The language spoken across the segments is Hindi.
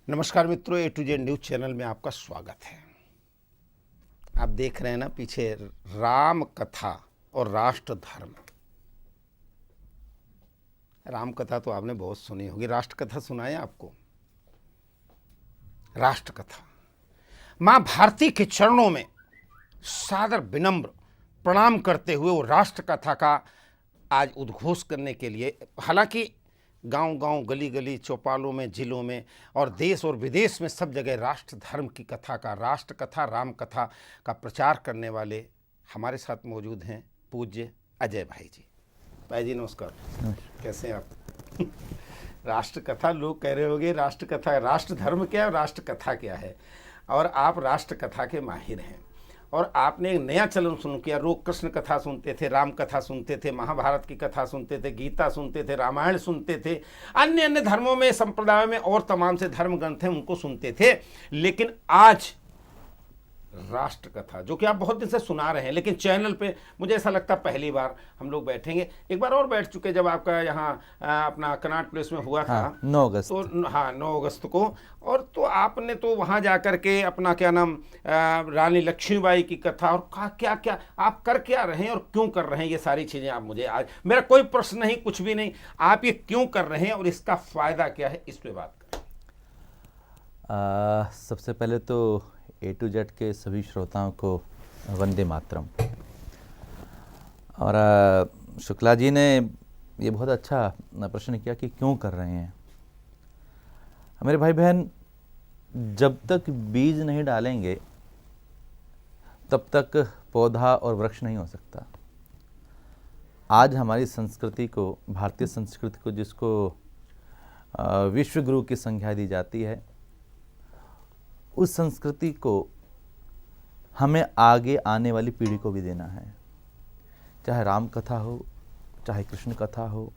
नमस्कार मित्रों, ए टू जेड न्यूज चैनल में आपका स्वागत है। आप देख रहे हैं ना पीछे राम कथा और राष्ट्र धर्म। राम कथा तो आपने बहुत सुनी होगी, राष्ट्र कथा सुना है आपको? राष्ट्र कथा मां भारती के चरणों में सादर विनम्र प्रणाम करते हुए वो राष्ट्र कथा का आज उद्घोष करने के लिए, हालांकि गांव-गांव, गली-गली, चौपालों में, जिलों में और देश और विदेश में सब जगह राष्ट्र धर्म की कथा का, राष्ट्र कथा, राम कथा का प्रचार करने वाले हमारे साथ मौजूद हैं पूज्य अजय भाई जी। भाई जी नमस्कार। कैसे हैं आप? राष्ट्र कथा लोग कह रहे होंगे, राष्ट्र कथा, राष्ट्र धर्म क्या है और राष्ट्र कथा क्या है? और आप राष्ट्र कथा के माहिर हैं और आपने एक नया चलन शुरू किया। लोग कृष्ण कथा सुनते थे, राम कथा सुनते थे, महाभारत की कथा सुनते थे, गीता सुनते थे, रामायण सुनते थे, अन्य अन्य धर्मों में, संप्रदायों में और तमाम से धर्म ग्रंथ हैं उनको सुनते थे। लेकिन आज राष्ट्र कथा, जो कि आप बहुत दिन से सुना रहे हैं, लेकिन चैनल पे मुझे ऐसा लगता है पहली बार हम लोग बैठेंगे। एक बार और बैठ चुके जब आपका यहाँ अपना कनॉट प्लेस में हुआ था, 9 अगस्त। तो हाँ 9 अगस्त को। और तो आपने तो वहाँ जा कर के अपना क्या नाम रानी लक्ष्मीबाई की कथा और क्या क्या आप कर क्या रहे हैं और क्यों कर रहे हैं, ये सारी चीज़ें आप मुझे आज, मेरा कोई प्रश्न नहीं, कुछ भी नहीं, आप ये क्यों कर रहे हैं और इसका फ़ायदा क्या है, इस पर बात करें। सबसे पहले तो ए टू जेड के सभी श्रोताओं को वंदे मातरम। और शुक्ला जी ने ये बहुत अच्छा प्रश्न किया कि क्यों कर रहे हैं। मेरे भाई बहन, जब तक बीज नहीं डालेंगे तब तक पौधा और वृक्ष नहीं हो सकता। आज हमारी संस्कृति को, भारतीय संस्कृति को, जिसको विश्व गुरु की संज्ञा दी जाती है, उस संस्कृति को हमें आगे आने वाली पीढ़ी को भी देना है। चाहे राम कथा हो, चाहे कृष्ण कथा हो,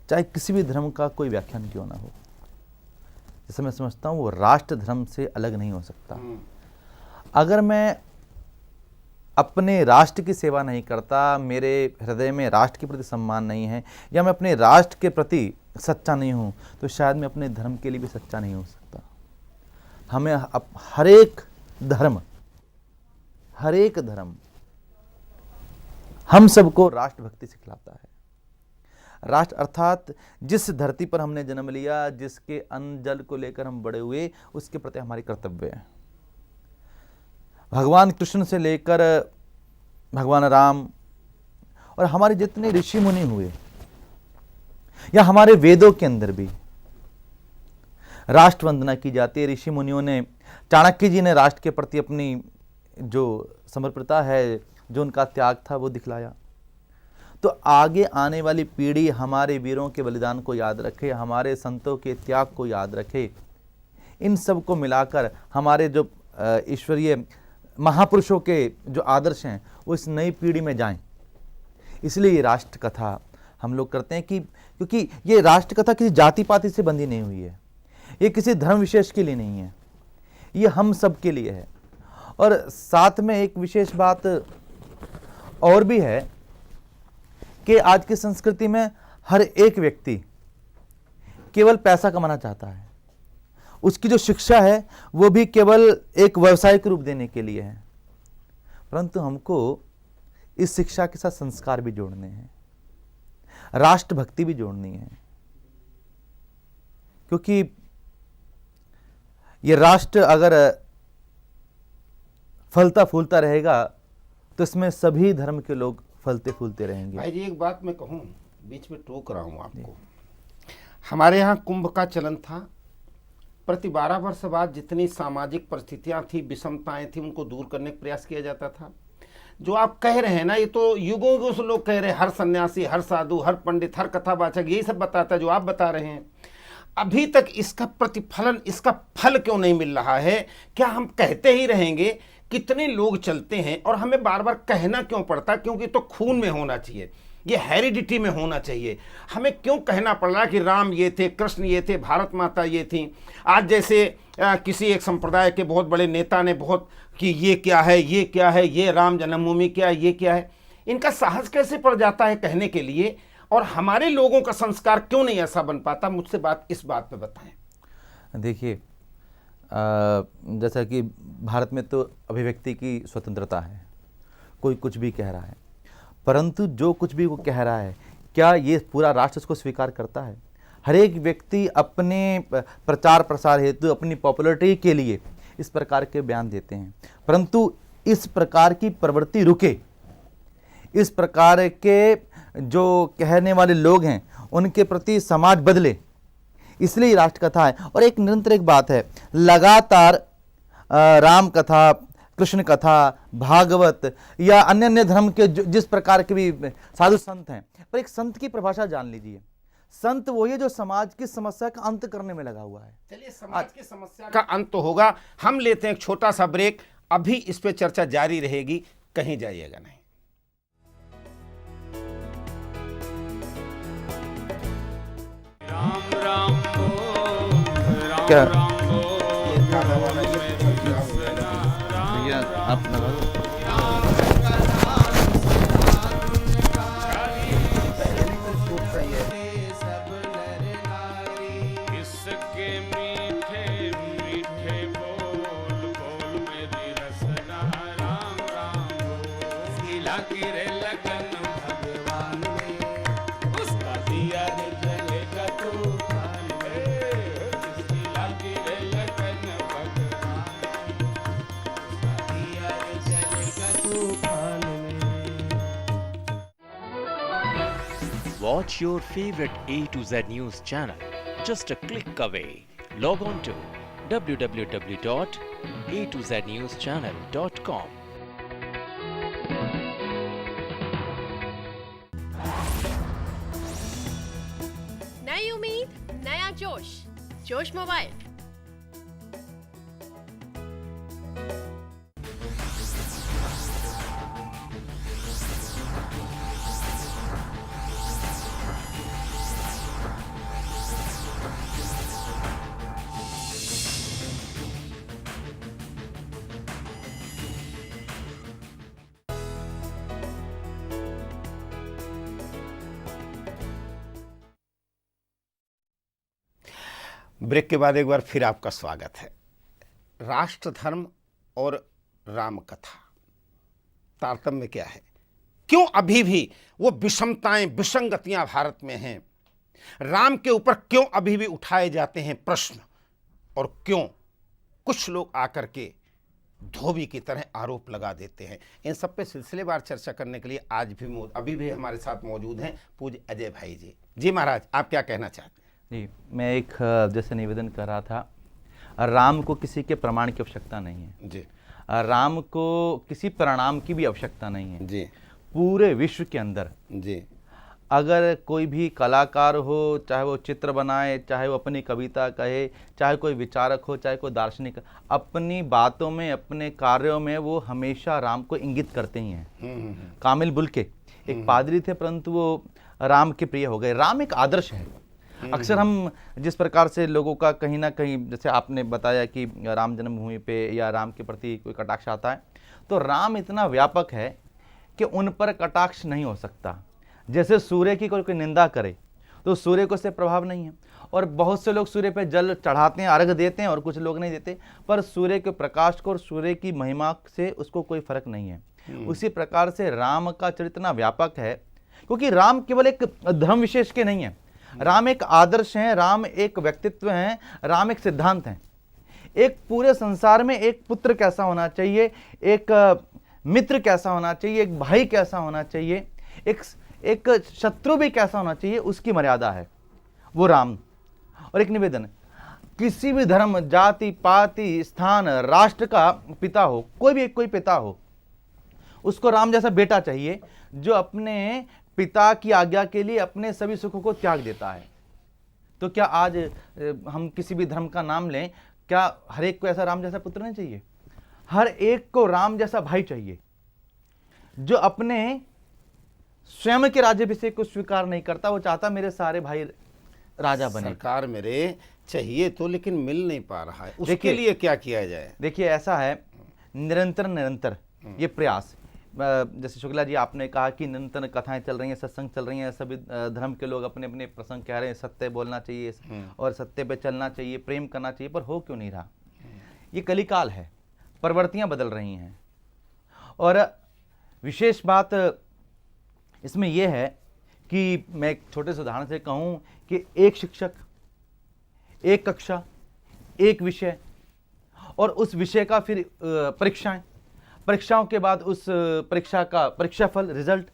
चाहे किसी भी धर्म का कोई व्याख्यान क्यों ना हो, जैसे मैं समझता हूँ वो राष्ट्र धर्म से अलग नहीं हो सकता। अगर मैं अपने राष्ट्र की सेवा नहीं करता, मेरे हृदय में राष्ट्र के प्रति सम्मान नहीं है, या मैं अपने राष्ट्र के प्रति सच्चा नहीं हूँ, तो शायद मैं अपने धर्म के लिए भी सच्चा नहीं हो सकता। हमें हर एक धर्म हम सबको राष्ट्रभक्ति सिखलाता है। राष्ट्र अर्थात जिस धरती पर हमने जन्म लिया, जिसके अन्न जल को लेकर हम बड़े हुए, उसके प्रति हमारी कर्तव्य है। भगवान कृष्ण से लेकर भगवान राम और हमारे जितने ऋषि मुनि हुए, या हमारे वेदों के अंदर भी राष्ट्र वंदना की जाती है। ऋषि मुनियों ने, चाणक्य जी ने राष्ट्र के प्रति अपनी जो समर्पितता है, जो उनका त्याग था, वो दिखलाया। तो आगे आने वाली पीढ़ी हमारे वीरों के बलिदान को याद रखे, हमारे संतों के त्याग को याद रखे। इन सब को मिलाकर हमारे जो ईश्वरीय महापुरुषों के जो आदर्श हैं वो इस नई पीढ़ी में जाएं। इसलिए ये राष्ट्र कथा हम लोग करते हैं कि क्योंकि ये राष्ट्र कथा किसी जाति पाति से बंधी नहीं हुई है, ये किसी धर्म विशेष के लिए नहीं है, ये हम सब के लिए है। और साथ में एक विशेष बात और भी है कि आज की संस्कृति में हर एक व्यक्ति केवल पैसा कमाना चाहता है। उसकी जो शिक्षा है वो भी केवल एक व्यावसायिक रूप देने के लिए है, परंतु हमको इस शिक्षा के साथ संस्कार भी जोड़ने हैं, राष्ट्रभक्ति भी जोड़नी है। क्योंकि ये राष्ट्र अगर फलता फूलता रहेगा तो इसमें सभी धर्म के लोग फलते फूलते रहेंगे। भाई जी एक बात मैं कहूँ, बीच में टोक रहा हूँ आपको, हमारे यहाँ कुंभ का चलन था। प्रति 12 वर्ष बाद जितनी सामाजिक परिस्थितियाँ थी, विषमताएं थी, उनको दूर करने का प्रयास किया जाता था। जो आप कह रहे हैं ना, ये तो युगों युगों से लोग कह रहे हैं, हर सन्यासी, हर साधु, हर पंडित, हर कथावाचक यही सब बताता है जो आप बता रहे हैं। अभी तक इसका प्रतिफलन, इसका फल क्यों नहीं मिल रहा है? क्या हम कहते ही रहेंगे? कितने लोग चलते हैं और हमें बार बार कहना क्यों पड़ता? क्योंकि तो खून में होना चाहिए, ये हेरिडिटी में होना चाहिए। हमें क्यों कहना पड़ रहा कि राम ये थे, कृष्ण ये थे, भारत माता ये थी? आज जैसे किसी एक संप्रदाय के बहुत बड़े नेता ने बहुत कि ये क्या है, ये क्या है, ये राम जन्मभूमि क्या है, ये क्या है, इनका साहस कैसे पड़ जाता है कहने के लिए? और हमारे लोगों का संस्कार क्यों नहीं ऐसा बन पाता? मुझसे इस बात पे बताएं। देखिए, जैसा कि भारत में तो अभिव्यक्ति की स्वतंत्रता है, कोई कुछ भी कह रहा है, परंतु जो कुछ भी वो कह रहा है क्या ये पूरा राष्ट्र उसको स्वीकार करता है? हर एक व्यक्ति अपने प्रचार प्रसार हेतु, अपनी पॉपुलैरिटी के लिए इस प्रकार के बयान देते हैं, परंतु इस प्रकार की प्रवृत्ति रुके, इस प्रकार के जो कहने वाले लोग हैं उनके प्रति समाज बदले, इसलिए राष्ट्र कथा है। और एक निरंतर एक बात है, लगातार राम कथा, कृष्ण कथा, भागवत या अन्य अन्य धर्म के जिस प्रकार के भी साधु संत हैं, पर एक संत की परिभाषा जान लीजिए, संत वही है जो समाज की समस्या का अंत करने में लगा हुआ है। चलिए, समाज की समस्या का अंत तो होगा। हम लेते हैं एक छोटा सा ब्रेक, अभी इस पे चर्चा जारी रहेगी, कहीं जाइएगा नहीं। राम राम बोल, राम क्या? राम बोल, भैया आप इसके मीठे मीठे बोल बोल मेरी रसना। राम राम बोल, गिला गिरे लगन भगवान में, उसका दिया जलेगा तूफान में। गिला गिरे लगन भगवान में, उसका दिया जलेगा तूफान में। Watch your favorite A to Z news channel just a click away. Log on to www.a2znewschannel.com. नई उम्मीद, नया जोश, जोश मोबाइल। ब्रेक के बाद एक बार फिर आपका स्वागत है। राष्ट्र धर्म और राम कथा, तारतम्य क्या है? क्यों अभी भी वो विषमताएं, विसंगतियां भारत में हैं? राम के ऊपर क्यों अभी भी उठाए जाते हैं प्रश्न? और क्यों कुछ लोग आकर के धोबी की तरह आरोप लगा देते हैं? इन सब पे सिलसिलेवार चर्चा करने के लिए आज भी अभी भी हमारे साथ मौजूद हैं पूज्य अजय भाई जी। जी महाराज, आप क्या कहना चाहते हैं? जी, मैं एक जैसे निवेदन कर रहा था, राम को किसी के प्रमाण की आवश्यकता नहीं है जी, राम को किसी परिणाम की भी आवश्यकता नहीं है। जी पूरे विश्व के अंदर जी, अगर कोई भी कलाकार हो, चाहे वो चित्र बनाए, चाहे वो अपनी कविता कहे, चाहे कोई विचारक हो, चाहे कोई दार्शनिक, अपनी बातों में, अपने कार्यों में वो हमेशा राम को इंगित करते ही हैं। कामिल बुल्के एक पादरी थे, परंतु वो राम के प्रिय हो गए। राम एक आदर्श है। अक्सर हम जिस प्रकार से लोगों का कहीं ना कहीं, जैसे आपने बताया कि राम जन्मभूमि पे या राम के प्रति कोई कटाक्ष आता है, तो राम इतना व्यापक है कि उन पर कटाक्ष नहीं हो सकता। जैसे सूर्य की कोई निंदा करे तो सूर्य को उससे प्रभाव नहीं है, और बहुत से लोग सूर्य पे जल चढ़ाते हैं, अर्घ देते हैं, और कुछ लोग नहीं देते, पर सूर्य के प्रकाश को और सूर्य की महिमा से उसको कोई फर्क नहीं है। उसी प्रकार से राम का चरित्र इतना व्यापक है, क्योंकि राम केवल एक धर्म विशेष के नहीं है, राम एक आदर्श हैं, राम एक व्यक्तित्व हैं, राम एक सिद्धांत हैं। एक पूरे संसार में एक पुत्र कैसा होना चाहिए, एक मित्र कैसा होना चाहिए, एक भाई कैसा होना चाहिए, एक शत्रु भी कैसा होना चाहिए, उसकी मर्यादा है वो राम। और एक निवेदन, किसी भी धर्म, जाति, पाति, स्थान, राष्ट्र का पिता हो, कोई पिता हो, उसको राम जैसा बेटा चाहिए जो अपने पिता की आज्ञा के लिए अपने सभी सुखों को त्याग देता है। तो क्या आज हम किसी भी धर्म का नाम लें, क्या हर एक को ऐसा राम जैसा पुत्र नहीं चाहिए? हर एक को राम जैसा भाई चाहिए, जो अपने स्वयं के राज्याभिषेक को स्वीकार नहीं करता, वो चाहता मेरे सारे भाई राजा बने। सरकार मेरे चाहिए तो, लेकिन मिल नहीं पा रहा है, उसके लिए क्या किया जाए? देखिए, ऐसा है, निरंतर ये प्रयास, जैसे शुक्ला जी आपने कहा कि निरंतर कथाएं चल रही हैं, सत्संग चल रही हैं, सभी धर्म के लोग अपने अपने प्रसंग कह रहे हैं, सत्य बोलना चाहिए और सत्य पे चलना चाहिए, प्रेम करना चाहिए, पर हो क्यों नहीं रहा? ये कलिकाल है, प्रवृत्तियां बदल रही हैं। और विशेष बात इसमें यह है कि मैं एक छोटे से उदाहरण से कहूं कि एक शिक्षक, एक कक्षा, एक विषय, और उस विषय का फिर परीक्षाओं के बाद उस परीक्षा का परीक्षाफल, रिजल्ट,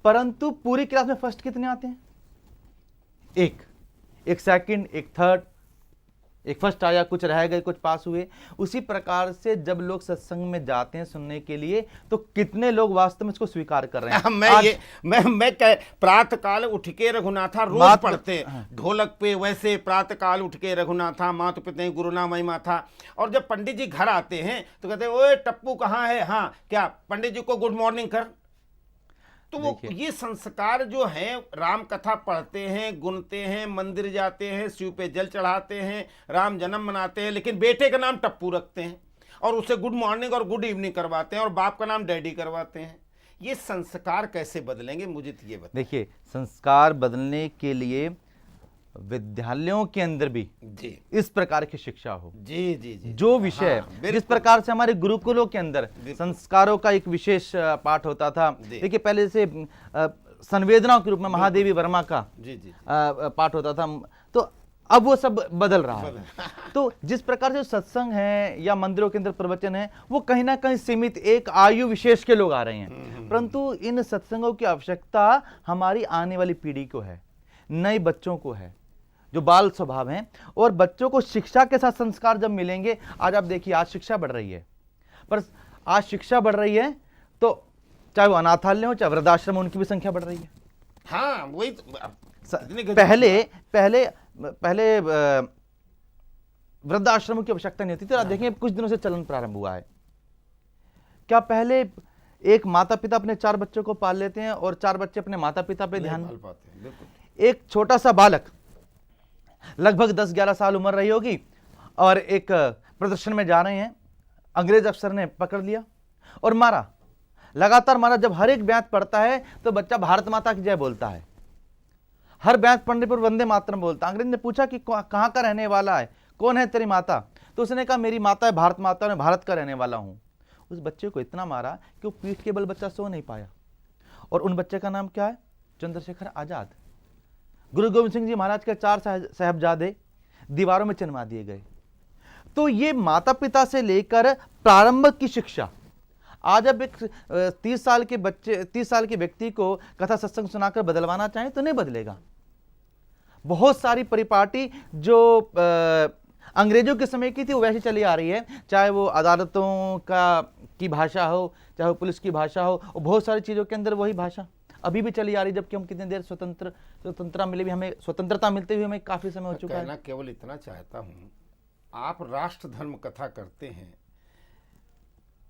परंतु पूरी क्लास में फर्स्ट कितने आते हैं? एक सेकंड, एक थर्ड, एक फर्स्ट आया, कुछ रह गए, कुछ पास हुए। उसी प्रकार से जब लोग सत्संग में जाते हैं सुनने के लिए, तो कितने लोग वास्तव में इसको स्वीकार कर रहे हैं? मैं प्रातः काल उठ के रघुनाथा रोज पढ़ते, ढोलक पे वैसे प्रातः काल उठ के रघुनाथा मातु पिते गुरुना मई माथा। और जब पंडित जी घर आते हैं तो कहते हैं ओए टप्पू कहाँ है? हाँ क्या पंडित जी को गुड मॉर्निंग कर। तो वो ये संस्कार जो है, राम कथा पढ़ते हैं, गुनते हैं, मंदिर जाते हैं, शिव पे जल चढ़ाते हैं, राम जन्म मनाते हैं, लेकिन बेटे का नाम टप्पू रखते हैं और उसे गुड मॉर्निंग और गुड इवनिंग करवाते हैं और बाप का नाम डैडी करवाते हैं। ये संस्कार कैसे बदलेंगे, मुझे तो ये बताइए। देखिए, संस्कार बदलने के लिए विद्यालयों के अंदर भी जी इस प्रकार की शिक्षा हो। जी जी जी, जो विषय जिस प्रकार से हमारे गुरुकुलों के अंदर संस्कारों का एक विशेष पाठ होता था। देखिए, पहले से संवेदनाओं के रूप में महादेवी वर्मा का पाठ होता था, तो अब वो सब बदल रहा है। तो जिस प्रकार से सत्संग है या मंदिरों के अंदर प्रवचन है, वो कहीं ना कहीं सीमित एक आयु विशेष के लोग आ रहे हैं, परंतु इन सत्संगों की आवश्यकता हमारी आने वाली पीढ़ी को है, नए बच्चों को है, जो बाल स्वभाव हैं। और बच्चों को शिक्षा के साथ संस्कार जब मिलेंगे, आज आप देखिए, आज शिक्षा बढ़ रही है, पर आज शिक्षा बढ़ रही है तो चाहे वो अनाथालय हो, चाहे वृद्धाश्रम, उनकी भी संख्या बढ़ रही है। हाँ वही पहले वृद्धाश्रमों की आवश्यकता नहीं होती थी। आप देखें, कुछ दिनों से चलन प्रारंभ हुआ है। क्या पहले एक माता पिता अपने 4 बच्चों को पाल लेते हैं और 4 बच्चे अपने माता पिता पे ध्यान नहीं पाते? एक छोटा सा बालक, लगभग 10-11 साल उम्र रही होगी, और एक प्रदर्शन में जा रहे हैं, अंग्रेज अफसर ने पकड़ लिया और मारा, लगातार मारा। जब हर एक ब्यात पढ़ता है तो बच्चा भारत माता की जय बोलता है, हर ब्यात पढ़ने पर वंदे मातरम बोलता। अंग्रेज ने पूछा कि कहां का रहने वाला है, कौन है तेरी माता? तो उसने कहा मेरी माता है भारत माता, मैं भारत का रहने वाला हूं। उस बच्चे को इतना मारा कि वो पीठ के बल बच्चा सो नहीं पाया। और उन बच्चे का नाम क्या है? चंद्रशेखर आजाद। गुरु गोविंद सिंह जी महाराज के 4 साहबजादे दीवारों में चिनवा दिए गए। तो ये माता पिता से लेकर प्रारंभ की शिक्षा, आज अब एक 30 साल के व्यक्ति को कथा सत्संग सुनाकर बदलवाना चाहे तो नहीं बदलेगा। बहुत सारी परिपाटी जो अंग्रेजों के समय की थी वो वैसी चली आ रही है, चाहे वो अदालतों की भाषा हो, चाहे वो पुलिस की भाषा हो, और बहुत सारी चीज़ों के अंदर वही भाषा अभी भी चली आ रही, जबकि हम कितनी देर स्वतंत्रता मिले भी, हमें स्वतंत्रता मिलते हुए हमें काफ़ी समय हो चुका है। केवल इतना चाहता हूँ, आप राष्ट्र धर्म कथा करते हैं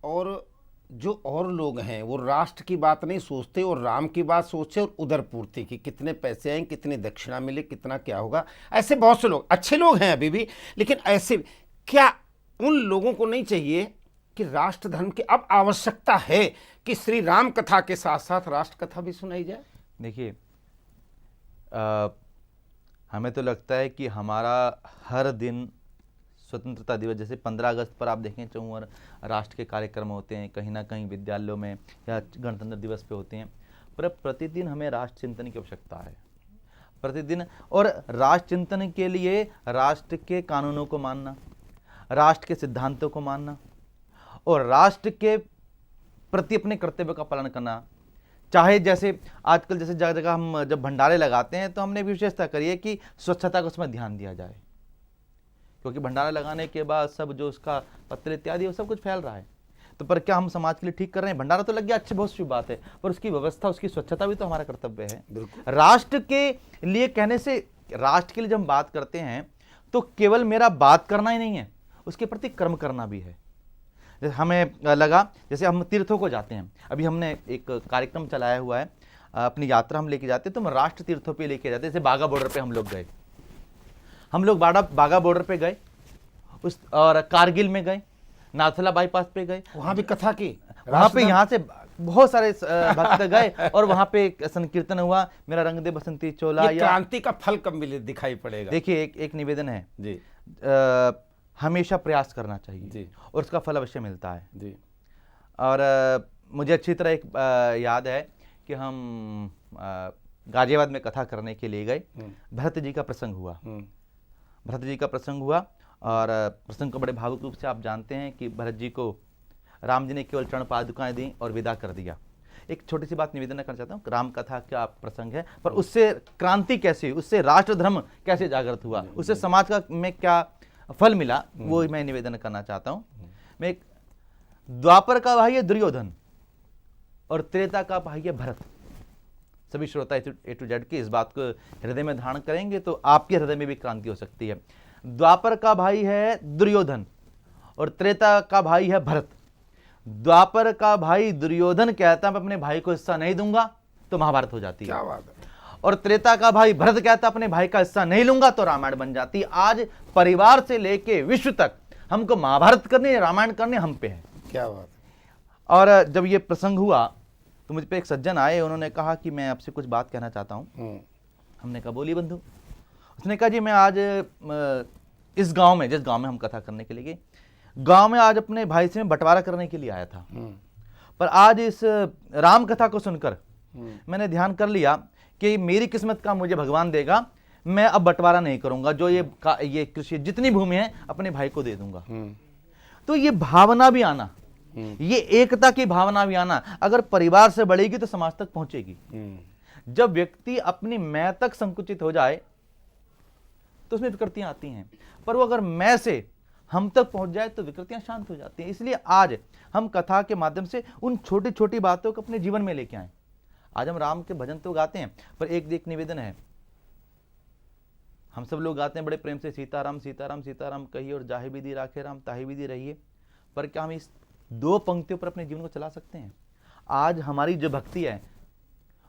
और जो और लोग हैं वो राष्ट्र की बात नहीं सोचते और राम की बात सोचते और उधर पूर्ति की, कितने पैसे आएंगे, कितनी दक्षिणा मिले, कितना क्या होगा। ऐसे बहुत से लोग, अच्छे लोग हैं अभी भी, लेकिन ऐसे क्या उन लोगों को नहीं चाहिए कि राष्ट्र धर्म की अब आवश्यकता है कि श्री राम कथा के साथ साथ राष्ट्र कथा भी सुनाई जाए? देखिए, हमें तो लगता है कि हमारा हर दिन स्वतंत्रता दिवस, जैसे 15 अगस्त पर आप देखें चौं राष्ट्र के कार्यक्रम होते हैं, कहीं ना कहीं विद्यालयों में या गणतंत्र दिवस पे होते हैं, पर प्रतिदिन हमें राष्ट्र चिंतन की आवश्यकता है, प्रतिदिन। और राष्ट्र चिंतन के लिए राष्ट्र के कानूनों को मानना, राष्ट्र के सिद्धांतों को मानना और राष्ट्र के प्रति अपने कर्तव्य का पालन करना। चाहे जैसे आजकल जैसे जगह जगह हम जब भंडारे लगाते हैं तो हमने विशेषता करी है कि स्वच्छता का उसमें ध्यान दिया जाए, क्योंकि भंडारा लगाने के बाद सब जो उसका पत्तल इत्यादि वो सब कुछ फैल रहा है। तो पर क्या हम समाज के लिए ठीक कर रहे हैं? भंडारा तो लग गया, अच्छी बहुत शुभ बात है, पर उसकी व्यवस्था, उसकी स्वच्छता भी तो हमारा कर्तव्य है। राष्ट्र के लिए कहने से, राष्ट्र के लिए जब हम बात करते हैं तो केवल मेरा बात करना ही नहीं है, उसके प्रति कर्म करना भी है। हमें लगा जैसे हम तीर्थों को जाते हैं, अभी हमने एक कार्यक्रम चलाया हुआ है, अपनी यात्रा हम लेके जाते हैं तो हम राष्ट्र तीर्थों पे लेके जाते हैं। जैसे बाघा बॉर्डर पे हम लोग बाघा बॉर्डर पे गए, और कारगिल में गए, नाथुला बाईपास पे गए, वहां भी कथा की, वहां पे यहाँ से बहुत सारे भक्त गए और वहां पे संकीर्तन हुआ, मेरा रंग दे बसंती चोला। ये क्रांति का फल कब मिले दिखाई पड़ेगा? देखिए, एक निवेदन है जी, हमेशा प्रयास करना चाहिए जी। और उसका फल अवश्य मिलता है। जी। और मुझे अच्छी तरह एक याद है कि हम गाजियाबाद में कथा करने के लिए गए। भरत जी का प्रसंग हुआ। भरत जी का प्रसंग हुआ और प्रसंग को बड़े भावुक रूप से आप जानते हैं कि भरत जी को राम जी ने केवल चरण पादुकाएं दी और विदा कर दिया। एक छोटी सी बात निवेदन करना चाहता हूँ, राम कथा का प्रसंग है, पर उससे क्रांति कैसे हुई, उससे राष्ट्र धर्म कैसे जागृत हुआ, उससे समाज का में क्या फल मिला, वो मैं निवेदन करना चाहता हूँ। मैं एक द्वापर का भाई है दुर्योधन और त्रेता का भाई है भरत। सभी श्रोता ए टू जेड की इस बात को हृदय में धारण करेंगे तो आपके हृदय में भी क्रांति हो सकती है। द्वापर का भाई है दुर्योधन और त्रेता का भाई है भरत। द्वापर का भाई दुर्योधन कहता मैं अपने भाई को हिस्सा नहीं दूंगा तो महाभारत हो जाती है। क्या बात है। और त्रेता का भाई भरत कहता अपने भाई का हिस्सा नहीं लूंगा तो रामायण बन जाती। आज परिवार से लेके विश्व तक हमको महाभारत करनी, रामायण करनी हम पे है। क्या बात है। और जब ये प्रसंग हुआ तो मुझ पे एक सज्जन आए, उन्होंने कहा कि मैं आपसे कुछ बात कहना चाहता हूँ। हमने कहा बोलिए बंधु। उसने कहा जी मैं आज इस गांव में, जिस गांव में हम कथा करने के लिए गए, गांव में आज अपने भाई से मैं बंटवारा करने के लिए आया था, पर आज इस राम कथा को सुनकर मैंने ध्यान कर लिया कि मेरी किस्मत का मुझे भगवान देगा, मैं अब बंटवारा नहीं करूंगा, जो ये कृषि जितनी भूमि है अपने भाई को दे दूंगा। तो ये भावना भी आना, ये एकता की भावना भी आना अगर परिवार से बढ़ेगी तो समाज तक पहुंचेगी। जब व्यक्ति अपनी मैं तक संकुचित हो जाए तो उसमें विकृतियां आती हैं, पर वो अगर मैं से हम तक पहुंच जाए तो विकृतियां शांत हो जाती हैं। इसलिए आज हम कथा के माध्यम से उन छोटी छोटी बातों को अपने जीवन में लेके आए। आज हम राम के भजन तो गाते हैं, पर एक निवेदन है, हम सब लोग गाते हैं बड़े प्रेम से सीताराम सीताराम सीताराम कहिए और जाहे विधि राखे राम ताहि विधि रहिए, पर क्या हम इस दो पंक्तियों पर अपने जीवन को चला सकते हैं? आज हमारी जो भक्ति है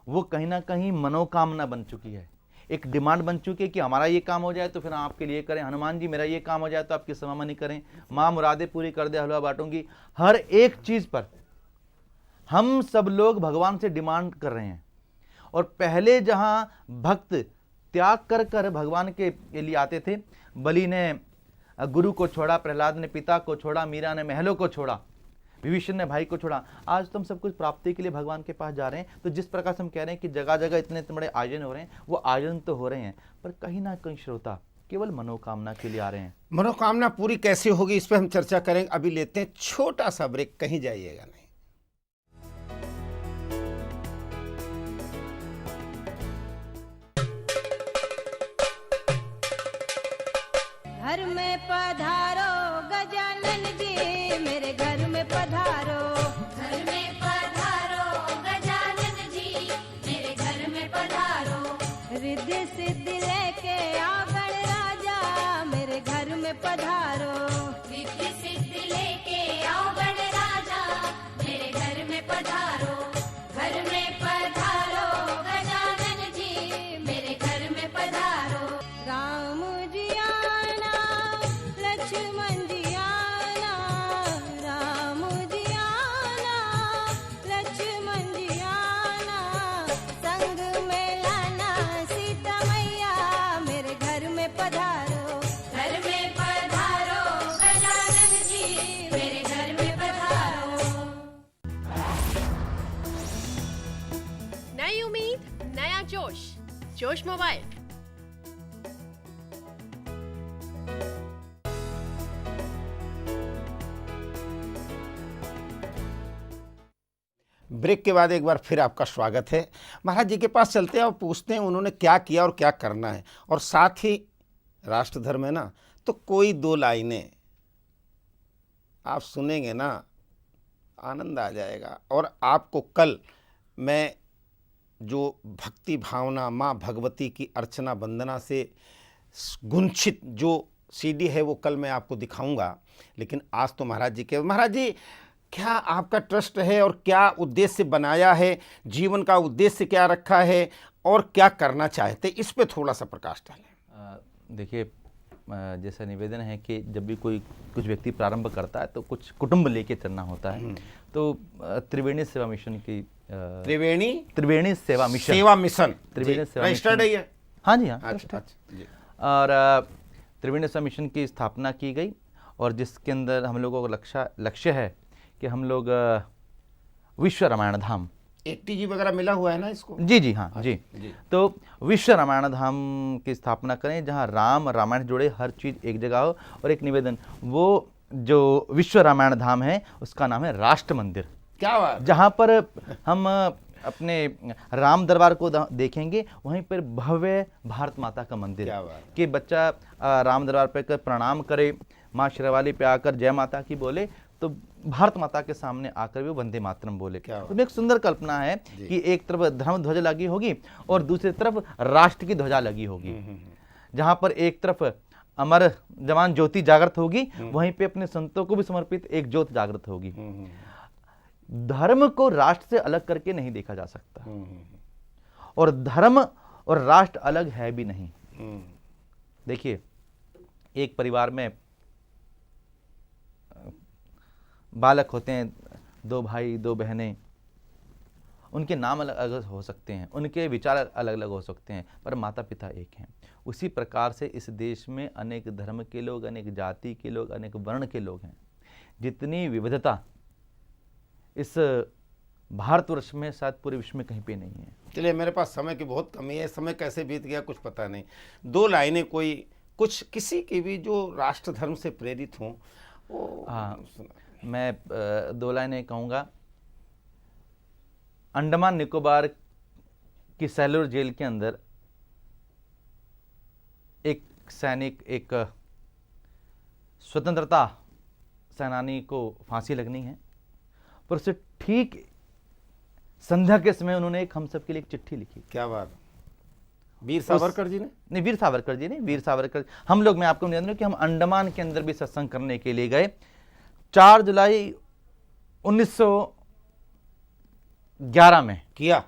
वो कहीं ना कहीं मनोकामना बन चुकी है, एक डिमांड बन चुकी है कि हमारा ये काम हो जाए तो फिर हम आपके लिए करें, हनुमान जी मेरा ये काम हो जाए तो आपकी समामनी करें, माँ मुरादे पूरी कर दे हलवा बांटूंगी। हर एक चीज पर हम सब लोग भगवान से डिमांड कर रहे हैं। और पहले जहां भक्त त्याग कर कर भगवान के लिए आते थे, बलि ने गुरु को छोड़ा, प्रहलाद ने पिता को छोड़ा, मीरा ने महलों को छोड़ा, विभीषण ने भाई को छोड़ा, आज तुम सब कुछ प्राप्ति के लिए भगवान के पास जा रहे हैं। तो जिस प्रकार से हम कह रहे हैं कि जगह जगह इतने बड़े आयोजन हो रहे हैं, वो आयोजन तो हो रहे हैं, पर कहीं ना कहीं श्रोता केवल मनोकामना के लिए आ रहे हैं। मनोकामना पूरी कैसे होगी इस पर हम चर्चा करेंगे। अभी लेते हैं छोटा सा ब्रेक, कहीं जाइएगा नहीं। घर में पधारो गजानन जी, मेरे घर में पधारो। घर में पधारो गजानन जी, मेरे घर में पधारो। रिद्धि सिद्धि लेके आओ गणराजा, मेरे घर में पधारो। रिद्धि सिद्धि लेके आओ गणराजा, मेरे घर में पधारो। घर में पधारो गजानन जी, मेरे घर में पधारो। राम जी आना, लक्ष्मण जी आना, राम जी आना, लक्ष्मण जी आना, संग में लाना सीता मैया, मेरे घर में पधारो। घर में पधारो गजानन जी, मेरे घर में पधारो। नई उम्मीद, नया जोश, जोश मोबाइल। ब्रेक के बाद एक बार फिर आपका स्वागत है। महाराज जी के पास चलते हैं और पूछते हैं उन्होंने क्या किया और क्या करना है, और साथ ही राष्ट्र धर्म है ना, तो कोई दो लाइनें आप सुनेंगे ना, आनंद आ जाएगा। और आपको कल मैं जो भक्ति भावना माँ भगवती की अर्चना वंदना से गुंचित जो सीडी है वो कल मैं आपको दिखाऊंगा। लेकिन आज तो महाराज जी क्या आपका ट्रस्ट है और क्या उद्देश्य बनाया है, जीवन का उद्देश्य क्या रखा है और क्या करना चाहते, इस पे थोड़ा सा प्रकाश डालें। देखिए, जैसा निवेदन है कि जब भी कुछ व्यक्ति प्रारंभ करता है तो कुछ कुटुंब लेके चलना होता है। तो त्रिवेणी सेवा मिशन की त्रिवेणी सेवा मिशन त्रिवेणी सेवा रजिस्टर्ड है ये? हाँ जी, हाँ। अच्छा जी। और त्रिवेणी सेवा मिशन की स्थापना की गई और जिसके अंदर हम लोगों को लक्ष्य है कि हम लोग विश्व रामायण धाम, ATG वगैरह मिला हुआ है ना इसको? जी जी हाँ जी, जी। तो विश्व रामायण धाम की स्थापना करें जहाँ राम रामायण जुड़े हर चीज़ एक जगह हो। और एक निवेदन, वो जो विश्व रामायण धाम है उसका नाम है राष्ट्र मंदिर, क्या बात, जहाँ पर हम अपने राम दरबार को देखेंगे, वहीं पर भव्य भारत माता का मंदिर क्या बात है। कि बच्चा राम दरबार पे कर प्रणाम करे, माँ शेरावाली पे आकर जय माता की बोले, तो भारत माता के सामने आकर भी वंदे मातरम बोले। क्या बात। तो एक सुंदर कल्पना है कि एक तरफ धर्म ध्वजा लगी होगी और दूसरी तरफ राष्ट्र की ध्वजा लगी होगी, जहाँ पर एक तरफ अमर जवान ज्योति जागृत होगी, वहीं पे अपने संतों को भी समर्पित एक ज्योत जागृत होगी। धर्म को राष्ट्र से अलग करके नहीं देखा जा सकता, और धर्म और राष्ट्र अलग है भी नहीं। देखिए, एक परिवार में बालक होते हैं, 2 भाई 2 बहनें, उनके नाम अलग अलग हो सकते हैं, उनके विचार अलग अलग हो सकते हैं, पर माता पिता एक हैं। उसी प्रकार से इस देश में अनेक धर्म के लोग, अनेक जाति के लोग, अनेक वर्ण के लोग हैं। जितनी विविधता इस भारतवर्ष में शायद पूरे विश्व में कहीं पे नहीं है। चलिए, मेरे पास समय की बहुत कमी है, समय कैसे बीत गया कुछ पता नहीं। 2 लाइनें कोई कुछ किसी की भी जो राष्ट्र धर्म से प्रेरित हों वो। हाँ, मैं 2 लाइनें कहूँगा। अंडमान निकोबार की सेलूर जेल के अंदर एक सैनिक, एक स्वतंत्रता सेनानी को फांसी लगनी है, पर उससे ठीक संध्या के समय उन्होंने एक हम सब के लिए एक चिट्ठी लिखी। क्या बात, वीर सावरकर जी ने? नहीं, वीर सावरकर जी नहीं, वीर सावरकर। हम लोग, मैं आपको निवेदन कि हम अंडमान के अंदर भी सत्संग करने के लिए गए। 4 जुलाई 1911 में किया।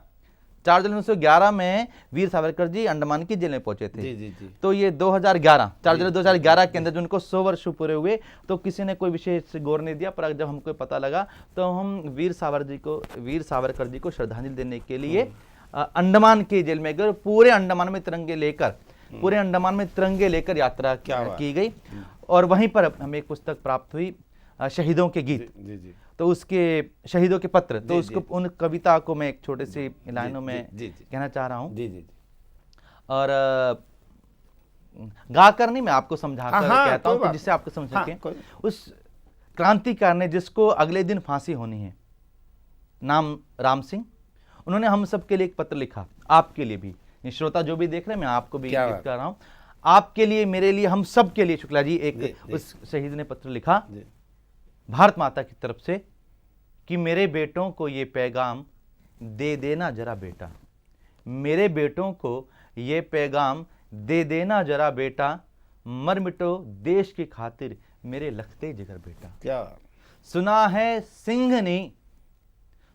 4 जुलाई 1911 में वीर सावरकर जी अंडमान की जेल में पहुंचे थे। जी जी जी। तो ये 2011, 4 जुलाई 2011 के अंदर जो उनको 100 वर्ष पूरे हुए, तो किसी ने कोई विशेष गौर नहीं दिया, पर जब हमको पता लगा तो हम वीर सावरकर जी को श्रद्धांजलि देने के लिए अंडमान की जेल में गए। पूरे अंडमान में तिरंगे लेकर यात्रा की गई। और वहीं पर हमें एक पुस्तक प्राप्त हुई, शहीदों के गीत। जी जी। तो उसके शहीदों के पत्र, तो उसको उन कविता को मैं एक छोटे से लाइनों में कहना चाह रहा हूँ। जी जी। और गाकर नहीं, मैं आपको समझाकर कहता हूँ जिससे आपको समझ सके। उस क्रांतिकार ने, जिसको अगले दिन फांसी होनी है, नाम राम सिंह, उन्होंने हम सब के लिए एक पत्र लिखा, आपके लिए भी। श्रोता जो भी देख रहे हैं, मैं आपको भी कर रहा हूँ, आपके लिए, मेरे लिए, हम सब के लिए। शुक्ला जी, एक उस शहीद ने पत्र लिखा भारत माता की तरफ से कि मेरे बेटों को ये पैगाम दे देना जरा बेटा, मेरे बेटों को ये पैगाम दे देना जरा बेटा, मर मिटो देश की खातिर मेरे लखते जिगर बेटा। क्या सुना है सिंहनी,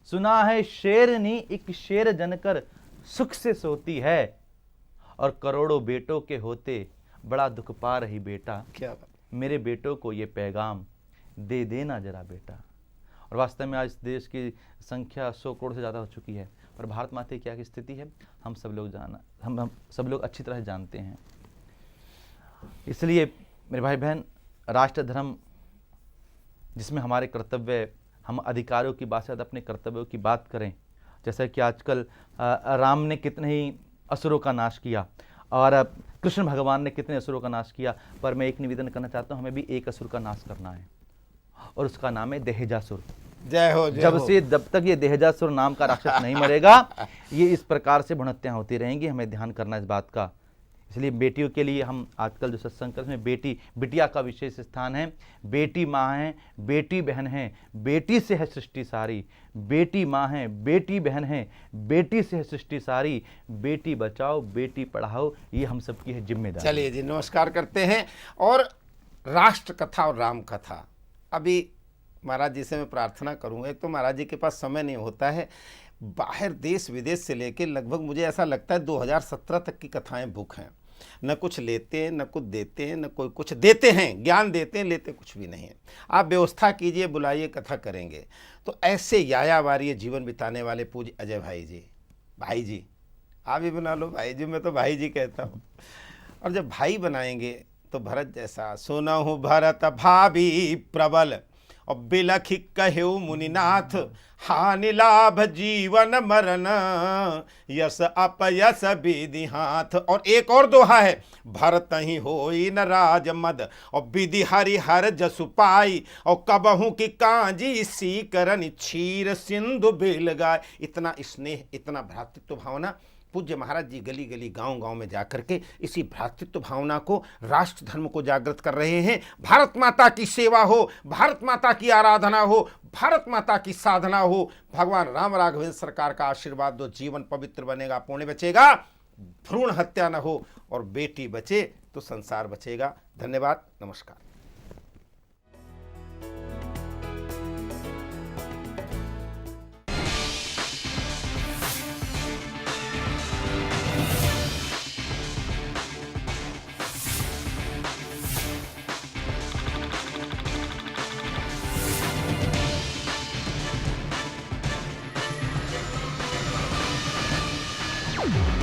सुना है शेरनी, एक शेर जनकर सुख से सोती है, और करोड़ों बेटों के होते बड़ा दुख पा रही बेटा। क्या मेरे बेटों को ये पैगाम दे देना जरा बेटा। और वास्तव में आज देश की संख्या 100 करोड़ से ज़्यादा हो चुकी है, पर भारत माता की क्या की स्थिति है हम सब लोग अच्छी तरह जानते हैं। इसलिए मेरे भाई बहन, राष्ट्र धर्म जिसमें हमारे कर्तव्य, हम अधिकारों की बात से ज़्यादा अपने कर्तव्यों की बात करें। जैसा कि आजकल राम ने कितने ही असुरों का नाश किया और कृष्ण भगवान ने कितने असुरों का नाश किया, पर मैं एक निवेदन करना चाहता हूँ, हमें भी एक असुर का नाश करना है, और उसका नाम है देहजासुर। जय हो। जब तक ये देहजासुर नाम का राक्षस नहीं मरेगा, ये इस प्रकार से भुनहत्याएं होती रहेंगी। हमें ध्यान करना इस बात का। इसलिए बेटियों के लिए हम आजकल जो सत्संग करते हैं, बिटिया का विशेष स्थान है। बेटी माँ है, बेटी बहन है, बेटी से है सृष्टि सारी। बेटी माँ है, बेटी बहन है, बेटी से है सृष्टि सारी। बेटी बचाओ, बेटी पढ़ाओ, ये हम सबकी है जिम्मेदारी। चलिए जी, नमस्कार करते हैं। और राष्ट्र कथा और राम कथा, अभी महाराज जी से मैं प्रार्थना करूंगा। एक तो महाराज जी के पास समय नहीं होता है, बाहर देश विदेश से लेके लगभग मुझे ऐसा लगता है 2017 तक की कथाएं बुक हैं। न कुछ लेते हैं, न कुछ देते हैं, न कोई कुछ देते हैं, ज्ञान देते हैं, लेते कुछ भी नहीं है। आप व्यवस्था कीजिए, बुलाइए, कथा करेंगे। तो ऐसे यायावारी जीवन बिताने वाले पूज्य अजय भाई जी आप भी बना लो भाई जी, मैं तो भाई जी कहता हूँ। और जब भाई बनाएंगे तो भरत जैसा सुनहु भरत भाभी प्रबल और बिलखि कहो मुनिनाथ, हानि लाभ जीवन मरण, यस अपयस विधि हाथ। और एक और दोहा है, भरत ही होई न राज मद और विधि हरि हर जसु पाई, और कबहू की कांजी सी करन क्षीर सिंधु बेल गाय। इतना स्नेह, इतना भ्रातृत्व भावना। पूज्य महाराज जी गली गली गांव गांव में जाकर के इसी भ्रातृत्व भावना को, राष्ट्र धर्म को जागृत कर रहे हैं। भारत माता की सेवा हो, भारत माता की आराधना हो, भारत माता की साधना हो। भगवान राम राघवेंद्र सरकार का आशीर्वाद दो, जीवन पवित्र बनेगा, पुण्य बचेगा, भ्रूण हत्या न हो, और बेटी बचे तो संसार बचेगा। धन्यवाद, नमस्कार। Thank you.